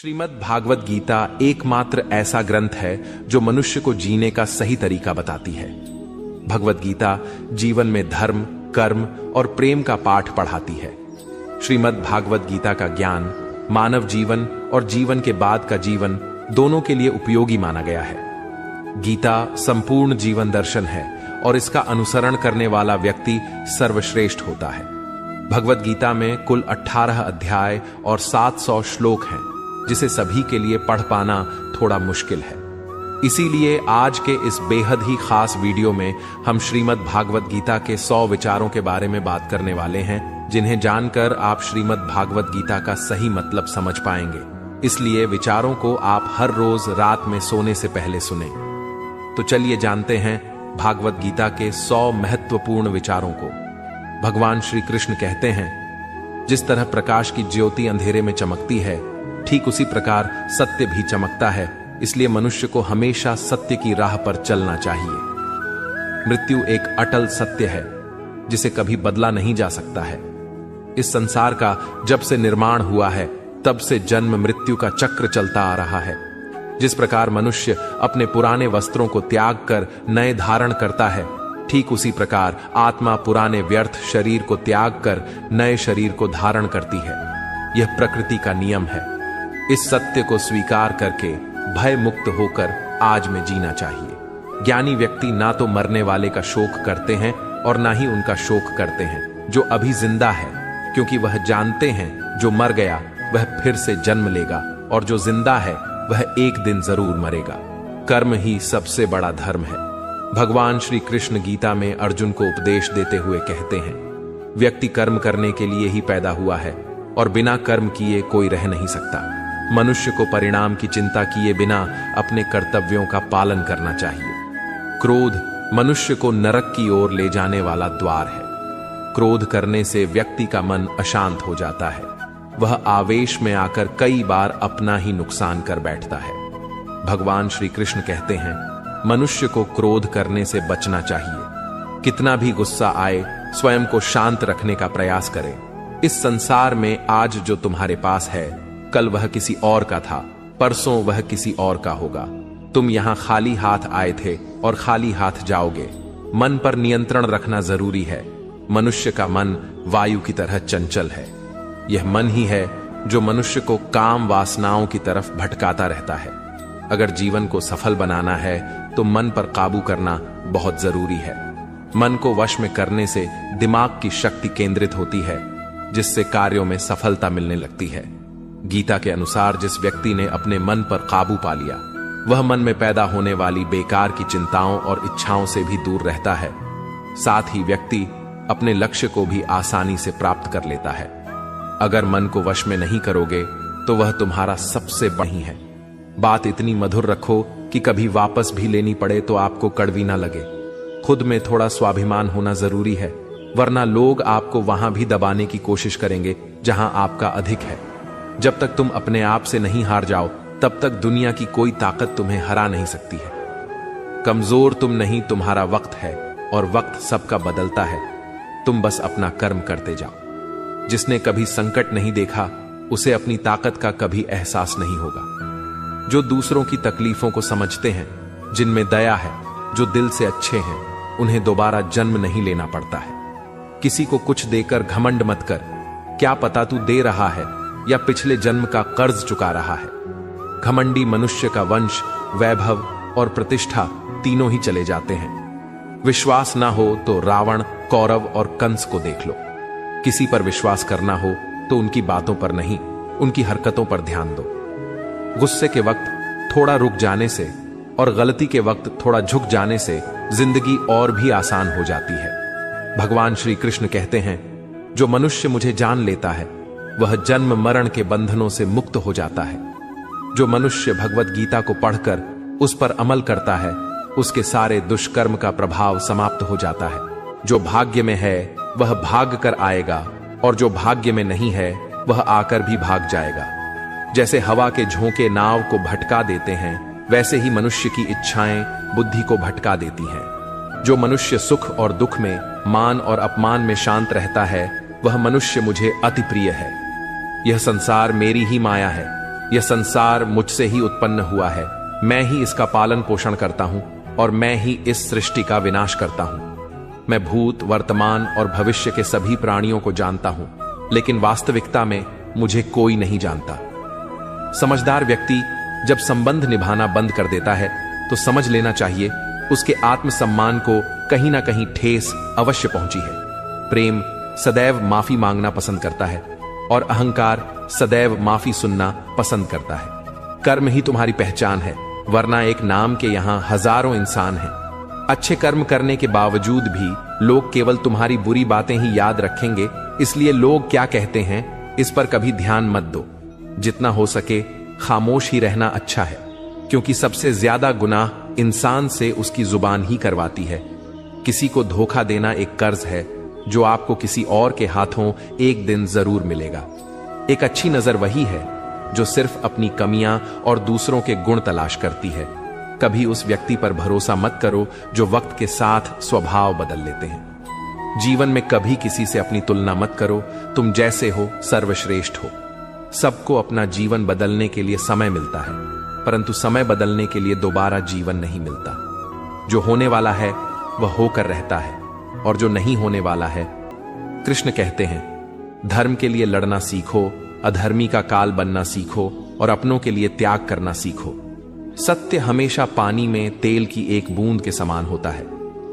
श्रीमद् भागवत गीता एकमात्र ऐसा ग्रंथ है जो मनुष्य को जीने का सही तरीका बताती है। भगवत गीता जीवन में धर्म, कर्म और प्रेम का पाठ पढ़ाती है। श्रीमद् भागवत गीता का ज्ञान मानव जीवन और जीवन के बाद का जीवन दोनों के लिए उपयोगी माना गया है। गीता संपूर्ण जीवन दर्शन है और इसका अनुसरण करने वाला व्यक्ति सर्वश्रेष्ठ होता है। भगवत गीता में कुल 18 अध्याय और 700 श्लोक हैं, जिसे सभी के लिए पढ़ पाना थोड़ा मुश्किल है। इसीलिए आज के इस बेहद ही खास वीडियो में हम श्रीमद् भागवत गीता के 100 विचारों के बारे में बात करने वाले हैं, जिन्हें जानकर आप श्रीमद् भागवत गीता का सही मतलब समझ पाएंगे। इसलिए विचारों को आप हर रोज रात में सोने से पहले सुने। तो चलिए जानते हैं भागवत गीता के 100 महत्वपूर्ण विचारों को। भगवान श्री कृष्ण कहते हैं, जिस तरह प्रकाश की ज्योति अंधेरे में चमकती है, ठीक उसी प्रकार सत्य भी चमकता है। इसलिए मनुष्य को हमेशा सत्य की राह पर चलना चाहिए। मृत्यु एक अटल सत्य है, जिसे कभी बदला नहीं जा सकता है। इस संसार का जब से निर्माण हुआ है, तब से जन्म मृत्यु का चक्र चलता आ रहा है। जिस प्रकार मनुष्य अपने पुराने वस्त्रों को त्याग कर नए धारण करता है, ठीक उसी प्रकार आत्मा पुराने व्यर्थ शरीर को त्याग कर नए शरीर को धारण करती है। यह प्रकृति का नियम है। इस सत्य को स्वीकार करके भय मुक्त होकर आज में जीना चाहिए। ज्ञानी व्यक्ति ना तो मरने वाले का शोक करते हैं और ना ही उनका शोक करते हैं जो अभी जिंदा है, क्योंकि वह जानते हैं जो मर गया वह फिर से जन्म लेगा और जो जिंदा है वह एक दिन जरूर मरेगा। कर्म ही सबसे बड़ा धर्म है। भगवान श्री कृष्ण गीता में अर्जुन को उपदेश देते हुए कहते हैं, व्यक्ति कर्म करने के लिए ही पैदा हुआ है और बिना कर्म किए कोई रह नहीं सकता। मनुष्य को परिणाम की चिंता किए बिना अपने कर्तव्यों का पालन करना चाहिए। क्रोध मनुष्य को नरक की ओर ले जाने वाला द्वार है। क्रोध करने से व्यक्ति का मन अशांत हो जाता है। वह आवेश में आकर कई बार अपना ही नुकसान कर बैठता है। भगवान श्री कृष्ण कहते हैं, मनुष्य को क्रोध करने से बचना चाहिए। कितना भी गुस्सा आए, स्वयं को शांत रखने का प्रयास करें। इस संसार में आज जो तुम्हारे पास है, कल वह किसी और का था, परसों वह किसी और का होगा। तुम यहां खाली हाथ आए थे और खाली हाथ जाओगे। मन पर नियंत्रण रखना जरूरी है। मनुष्य का मन वायु की तरह चंचल है। यह मन ही है जो मनुष्य को काम वासनाओं की तरफ भटकाता रहता है। अगर जीवन को सफल बनाना है तो मन पर काबू करना बहुत जरूरी है। मन को वश में करने से दिमाग की शक्ति केंद्रित होती है, जिससे कार्यों में सफलता मिलने लगती है। गीता के अनुसार जिस व्यक्ति ने अपने मन पर काबू पा लिया, वह मन में पैदा होने वाली बेकार की चिंताओं और इच्छाओं से भी दूर रहता है। साथ ही व्यक्ति अपने लक्ष्य को भी आसानी से प्राप्त कर लेता है। अगर मन को वश में नहीं करोगे तो वह तुम्हारा सबसे बड़ी है। बात इतनी मधुर रखो कि कभी वापस भी लेनी पड़े तो आपको कड़वी ना लगे। खुद में थोड़ा स्वाभिमान होना जरूरी है, वरना लोग आपको वहां भी दबाने की कोशिश करेंगे जहां आपका अधिक है। जब तक तुम अपने आप से नहीं हार जाओ, तब तक दुनिया की कोई ताकत तुम्हें हरा नहीं सकती है। कमजोर तुम नहीं, तुम्हारा वक्त है और वक्त सबका बदलता है। तुम बस अपना कर्म करते जाओ। जिसने कभी संकट नहीं देखा, उसे अपनी ताकत का कभी एहसास नहीं होगा। जो दूसरों की तकलीफों को समझते हैं, जिनमें दया है, जो दिल से अच्छे हैं, उन्हें दोबारा जन्म नहीं लेना पड़ता है। किसी को कुछ देकर घमंड मत कर। क्या पता तू दे रहा है या पिछले जन्म का कर्ज चुका रहा है। घमंडी मनुष्य का वंश, वैभव और प्रतिष्ठा तीनों ही चले जाते हैं। विश्वास ना हो तो रावण, कौरव और कंस को देख लो। किसी पर विश्वास करना हो तो उनकी बातों पर नहीं, उनकी हरकतों पर ध्यान दो। गुस्से के वक्त थोड़ा रुक जाने से और गलती के वक्त थोड़ा झुक जाने से जिंदगी और भी आसान हो जाती है। भगवान श्री कृष्ण कहते हैं, जो मनुष्य मुझे जान लेता है वह जन्म मरण के बंधनों से मुक्त हो जाता है। जो मनुष्य भगवत गीता को पढ़कर उस पर अमल करता है, उसके सारे दुष्कर्म का प्रभाव समाप्त हो जाता है। जो भाग्य में है वह भाग कर आएगा और जो भाग्य में नहीं है वह आकर भी भाग जाएगा। जैसे हवा के झोंके नाव को भटका देते हैं, वैसे ही मनुष्य की इच्छाएं बुद्धि को भटका देती हैं। जो मनुष्य सुख और दुख में, मान और अपमान में शांत रहता है, वह मनुष्य मुझे अति प्रिय है। यह संसार मेरी ही माया है। यह संसार मुझसे ही उत्पन्न हुआ है, मैं ही इसका पालन पोषण करता हूं और मैं ही इस सृष्टि का विनाश करता हूं। मैं भूत, वर्तमान और भविष्य के सभी प्राणियों को जानता हूं, लेकिन वास्तविकता में मुझे कोई नहीं जानता। समझदार व्यक्ति जब संबंध निभाना बंद कर देता है तो समझ लेना चाहिए उसके आत्मसम्मान को कहीं ना कहीं ठेस अवश्य पहुंची है। प्रेम सदैव माफी मांगना पसंद करता है और अहंकार सदैव माफी सुनना पसंद करता है। कर्म ही तुम्हारी पहचान है, वरना एक नाम के यहां हजारों इंसान हैं। अच्छे कर्म करने के बावजूद भी लोग केवल तुम्हारी बुरी बातें ही याद रखेंगे, इसलिए लोग क्या कहते हैं इस पर कभी ध्यान मत दो। जितना हो सके खामोश ही रहना अच्छा है, क्योंकि सबसे ज्यादा गुनाह इंसान से उसकी जुबान ही करवाती है। किसी को धोखा देना एक कर्ज है जो आपको किसी और के हाथों एक दिन जरूर मिलेगा। एक अच्छी नजर वही है जो सिर्फ अपनी कमियां और दूसरों के गुण तलाश करती है। कभी उस व्यक्ति पर भरोसा मत करो जो वक्त के साथ स्वभाव बदल लेते हैं। जीवन में कभी किसी से अपनी तुलना मत करो, तुम जैसे हो सर्वश्रेष्ठ हो। सबको अपना जीवन बदलने के लिए समय मिलता है, परंतु समय बदलने के लिए दोबारा जीवन नहीं मिलता। जो होने वाला है वह होकर रहता है और जो नहीं होने वाला है। कृष्ण कहते हैं, धर्म के लिए लड़ना सीखो, अधर्मी का काल बनना सीखो और अपनों के लिए त्याग करना सीखो। सत्य हमेशा पानी में तेल की एक बूंद के समान होता है।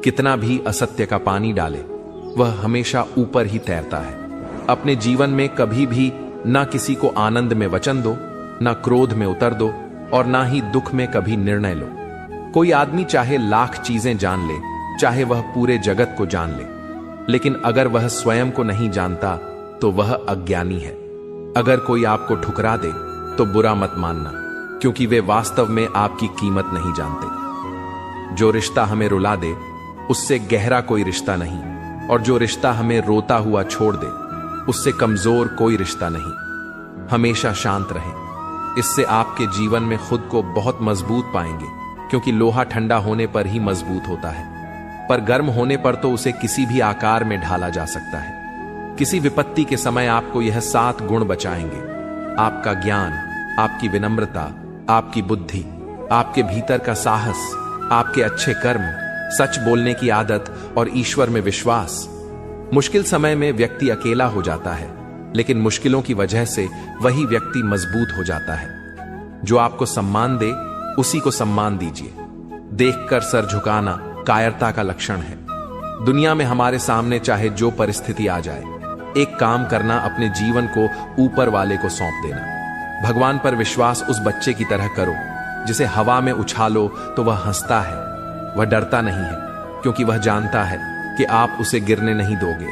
कितना भी असत्य का पानी डाले वह हमेशा ऊपर ही तैरता है। अपने जीवन में कभी भी ना किसी को आनंद में वचन दो, ना क्रोध में उतर दो और ना ही दुख में कभी निर्णय लो। कोई आदमी चाहे लाख चीजें जान ले, चाहे वह पूरे जगत को जान ले, लेकिन अगर वह स्वयं को नहीं जानता तो वह अज्ञानी है। अगर कोई आपको ठुकरा दे तो बुरा मत मानना, क्योंकि वे वास्तव में आपकी कीमत नहीं जानते। जो रिश्ता हमें रुला दे उससे गहरा कोई रिश्ता नहीं, और जो रिश्ता हमें रोता हुआ छोड़ दे उससे कमजोर कोई रिश्ता नहीं। हमेशा शांत रहें, इससे आपके जीवन में खुद को बहुत मजबूत पाएंगे, क्योंकि लोहा ठंडा होने पर ही मजबूत होता है, पर गर्म होने पर तो उसे किसी भी आकार में ढाला जा सकता है। किसी विपत्ति के समय आपको यह 7 गुण बचाएंगे: आपका ज्ञान, आपकी विनम्रता, आपकी बुद्धि, आपके भीतर का साहस, आपके अच्छे कर्म, सच बोलने की आदत और ईश्वर में विश्वास। मुश्किल समय में व्यक्ति अकेला हो जाता है, लेकिन मुश्किलों की वजह से वही व्यक्ति मजबूत हो जाता है। जो आपको सम्मान दे उसी को सम्मान दीजिए। देखकर सर झुकाना कायरता का लक्षण है। दुनिया में हमारे सामने चाहे जो परिस्थिति आ जाए, एक काम करना, अपने जीवन को ऊपर वाले को सौंप देना। भगवान पर विश्वास उस बच्चे की तरह करो जिसे हवा में उछालो तो वह हंसता है। वह डरता नहीं है, क्योंकि वह जानता है कि आप उसे गिरने नहीं दोगे।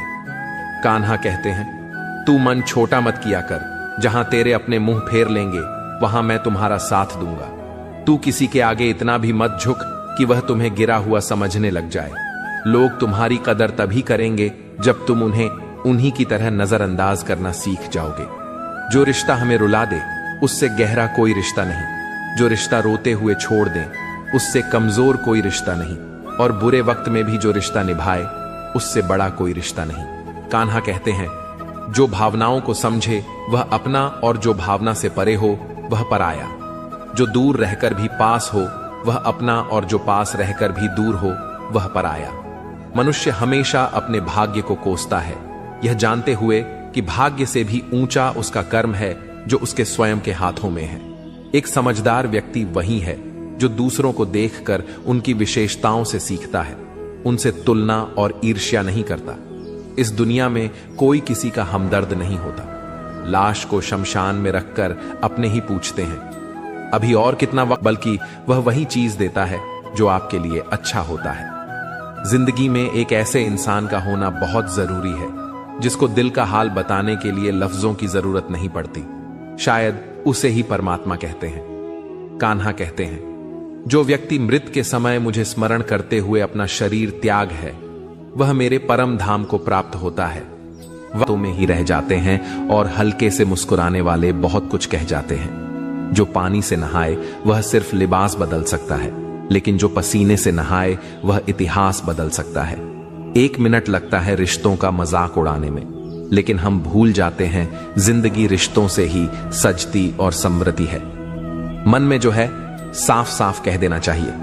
कान्हा कहते हैं, तू मन छोटा मत किया कर, जहां तेरे अपने मुंह फेर लेंगे वहां मैं तुम्हारा साथ दूंगा। तू किसी के आगे इतना भी मत झुक कि वह तुम्हें गिरा हुआ समझने लग जाए। लोग तुम्हारी कदर तभी करेंगे जब तुम उन्हें उन्हीं की तरह नजरअंदाज करना सीख जाओगे। जो रिश्ता हमें रुला दे उससे गहरा कोई रिश्ता नहीं। जो रिश्ता रोते हुए छोड़ दे उससे कमजोर कोई रिश्ता नहीं, और बुरे वक्त में भी जो रिश्ता निभाए उससे बड़ा कोई रिश्ता नहीं। कान्हा कहते हैं, जो भावनाओं को समझे वह अपना, और जो भावना से परे हो वह पराया। जो दूर रहकर भी पास हो वह अपना, और जो पास रहकर भी दूर हो वह पराया। मनुष्य हमेशा अपने भाग्य को कोसता है, यह जानते हुए कि भाग्य से भी ऊंचा उसका कर्म है जो उसके स्वयं के हाथों में है। एक समझदार व्यक्ति वही है जो दूसरों को देखकर उनकी विशेषताओं से सीखता है, उनसे तुलना और ईर्ष्या नहीं करता। इस दुनिया में कोई किसी का हमदर्द नहीं होता। लाश को शमशान में रखकर अपने ही पूछते हैं अभी और कितना वक्त, बल्कि वह वही चीज देता है जो आपके लिए अच्छा होता है। जिंदगी में एक ऐसे इंसान का होना बहुत जरूरी है जिसको दिल का हाल बताने के लिए लफ्जों की जरूरत नहीं पड़ती। शायद उसे ही परमात्मा कहते हैं। कान्हा कहते हैं, जो व्यक्ति मृत के समय मुझे स्मरण करते हुए अपना शरीर त्याग है वह मेरे परम धाम को प्राप्त होता है। वह में ही रह जाते हैं और हल्के से मुस्कुराने वाले बहुत कुछ कह जाते हैं। जो पानी से नहाए वह सिर्फ लिबास बदल सकता है, लेकिन जो पसीने से नहाए वह इतिहास बदल सकता है। 1 मिनट लगता है रिश्तों का मजाक उड़ाने में, लेकिन हम भूल जाते हैं जिंदगी रिश्तों से ही सजती और समृद्धि है। मन में जो है साफ साफ कह देना चाहिए,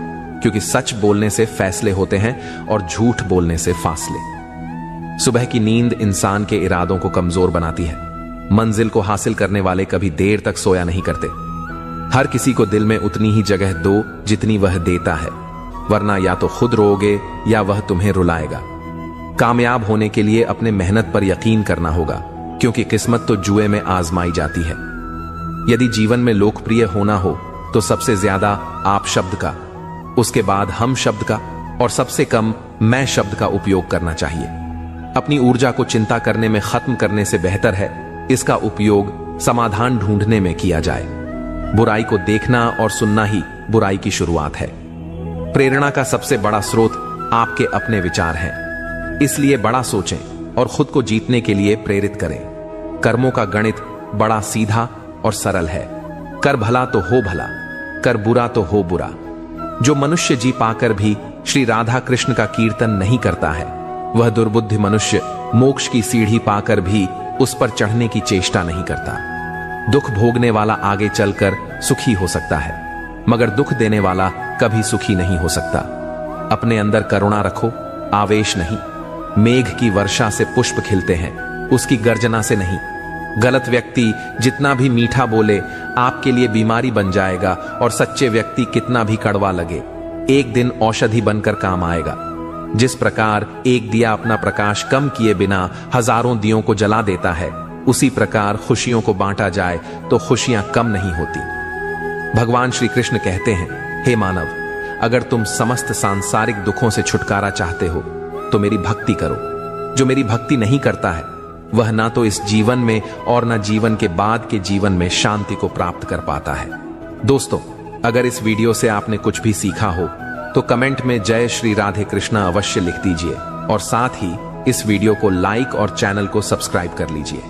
क्योंकि सच बोलने से फैसले होते हैं और झूठ बोलने से फासले। सुबह की नींद इंसान के इरादों को कमजोर बनाती है। मंजिल को हासिल करने वाले कभी देर तक सोया नहीं करते। हर किसी को दिल में उतनी ही जगह दो जितनी वह देता है, वरना या तो खुद रोओगे या वह तुम्हें रुलाएगा। कामयाब होने के लिए अपने मेहनत पर यकीन करना होगा, क्योंकि किस्मत तो जुए में आजमाई जाती है। यदि जीवन में लोकप्रिय होना हो तो सबसे ज्यादा आप शब्द का, उसके बाद हम शब्द का और सबसे कम मैं शब्द का उपयोग करना चाहिए। अपनी ऊर्जा को चिंता करने में खत्म करने से बेहतर है इसका उपयोग समाधान ढूंढने में किया जाए। बुराई को देखना और सुनना ही बुराई की शुरुआत है। प्रेरणा का सबसे बड़ा स्रोत आपके अपने विचार हैं, इसलिए बड़ा सोचें और खुद को जीतने के लिए प्रेरित करें। कर्मों का गणित बड़ा सीधा और सरल है। कर भला तो हो भला, कर बुरा तो हो बुरा। जो मनुष्य जी पाकर भी श्री राधा कृष्ण का कीर्तन नहीं करता है, वह दुर्बुद्धि मनुष्य मोक्ष की सीढ़ी पाकर भी उस पर चढ़ने की चेष्टा नहीं करता। दुख भोगने वाला आगे चलकर सुखी हो सकता है, मगर दुख देने वाला कभी सुखी नहीं हो सकता। अपने अंदर करुणा रखो, आवेश नहीं। मेघ की वर्षा से पुष्प खिलते हैं, उसकी गर्जना से नहीं। गलत व्यक्ति जितना भी मीठा बोले आपके लिए बीमारी बन जाएगा, और सच्चे व्यक्ति कितना भी कड़वा लगे एक दिन औषधि बनकर काम आएगा। जिस प्रकार एक दिया अपना प्रकाश कम किए बिना हजारों दियों को जला देता है, उसी प्रकार खुशियों को बांटा जाए तो खुशियां कम नहीं होती। भगवान श्री कृष्ण कहते हैं, हे मानव, अगर तुम समस्त सांसारिक दुखों से छुटकारा चाहते हो तो मेरी भक्ति करो। जो मेरी भक्ति नहीं करता है वह ना तो इस जीवन में और ना जीवन के बाद के जीवन में शांति को प्राप्त कर पाता है। दोस्तों, अगर इस वीडियो से आपने कुछ भी सीखा हो तो कमेंट में जय श्री राधे कृष्णा अवश्य लिख दीजिए, और साथ ही इस वीडियो को लाइक और चैनल को सब्सक्राइब कर लीजिए।